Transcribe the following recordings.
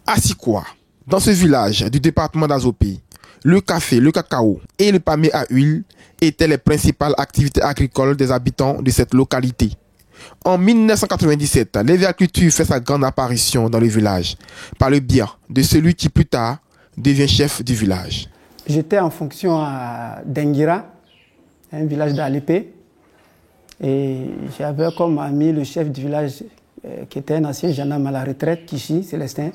Assikwa, dans ce village du département d'Azopé, le café, le cacao et le palmier à huile étaient les principales activités agricoles des habitants de cette localité. En 1997, l'agriculture fait sa grande apparition dans le village, par le biais de celui qui plus tard devient chef du village. J'étais en fonction à Dengira, un village d'Alépé, et j'avais comme ami le chef du village qui était un ancien gendarme à la retraite, Kishi, Célestin.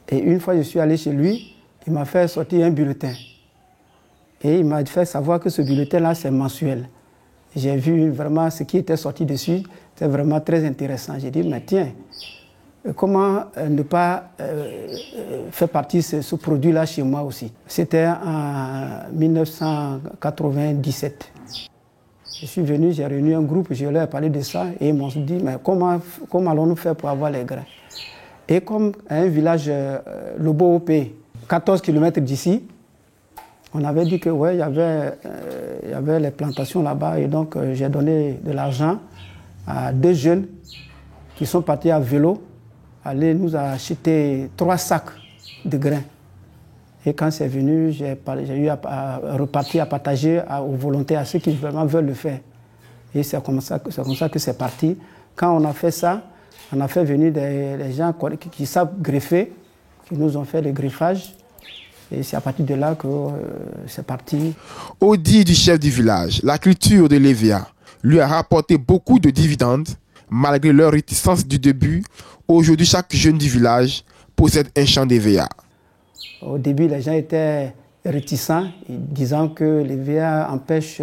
Et une fois je suis allé chez lui, il m'a fait sortir un bulletin. Et il m'a fait savoir que ce bulletin-là, c'est mensuel. J'ai vu vraiment ce qui était sorti dessus, c'est vraiment très intéressant. J'ai dit, mais tiens, comment ne pas faire partie de ce produit-là chez moi aussi? C'était en 1997. Je suis venu, j'ai réuni un groupe, je leur ai parlé de ça et ils m'ont dit, mais comment allons-nous faire pour avoir les grains? Et comme un village, Lobo-OP, 14 km d'ici, on avait dit que ouais, il y avait les plantations là-bas et donc j'ai donné de l'argent à 2 jeunes qui sont partis à vélo, aller nous acheter 3 sacs de grains. Et quand c'est venu, j'ai eu à repartir, à partager aux volontaires, à ceux qui vraiment veulent le faire. Et c'est comme ça que c'est parti. Quand on a fait ça, on a fait venir des gens qui savent greffer, qui nous ont fait le greffage. Et c'est à partir de là que c'est parti. Au dit du chef du village, la culture de l'EVA lui a rapporté beaucoup de dividendes. Malgré leur réticence du début, aujourd'hui chaque jeune du village possède un champ d'EVA. Au début, les gens étaient réticents, disant que l'EVA empêche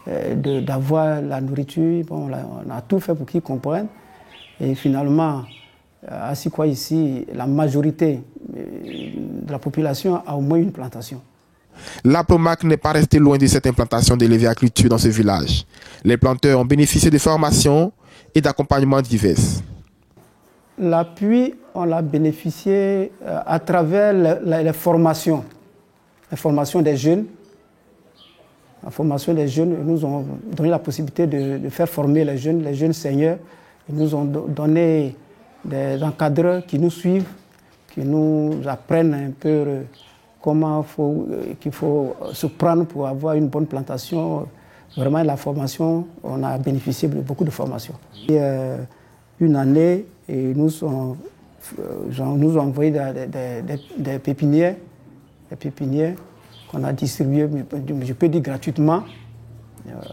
d'avoir la nourriture. Bon, on a tout fait pour qu'ils comprennent. Et finalement, à Assikwa ici, la majorité de la population a au moins une plantation. La PROMAC n'est pas restée loin de cette implantation de l'agriculture dans ce village. Les planteurs ont bénéficié de formations et d'accompagnements divers. L'appui, on l'a bénéficié à travers les formations. La formation des jeunes. La formation des jeunes, ils nous ont donné la possibilité de faire former les jeunes seigneurs. Ils nous ont donné des encadreurs qui nous suivent, qui nous apprennent un peu comment qu'il faut se prendre pour avoir une bonne plantation. Vraiment, la formation, on a bénéficié de beaucoup de formations. Et, une année, ils nous ont envoyé des pépinières qu'on a distribuées, je peux dire gratuitement,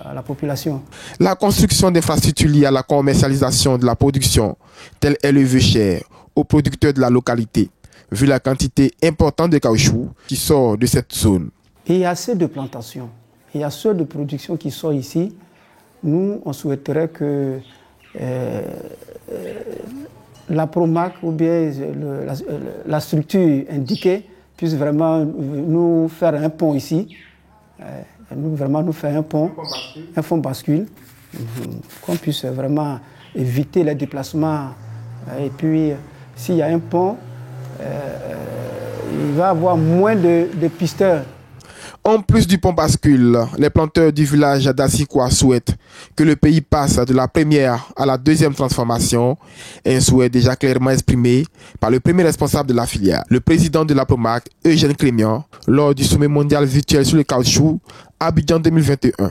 à la population. La construction d'infrastructures liées à la commercialisation de la production, tel est le vœu cher aux producteurs de la localité, vu la quantité importante de caoutchouc qui sort de cette zone. Et il y a assez de plantations, il y a assez de production qui sort ici. Nous, on souhaiterait que la PROMAC ou bien la structure indiquée puisse vraiment nous faire un pont ici. Nous faire un pont bascule, qu'on puisse vraiment éviter les déplacements. Et puis, s'il y a un pont, il va y avoir moins de pisteurs. En plus du pont bascule, les planteurs du village d'Assikwa souhaitent que le pays passe de la première à la deuxième transformation, un souhait déjà clairement exprimé par le premier responsable de la filière, le président de la PROMAC, Eugène Clément, lors du sommet mondial virtuel sur le caoutchouc, Abidjan 2021.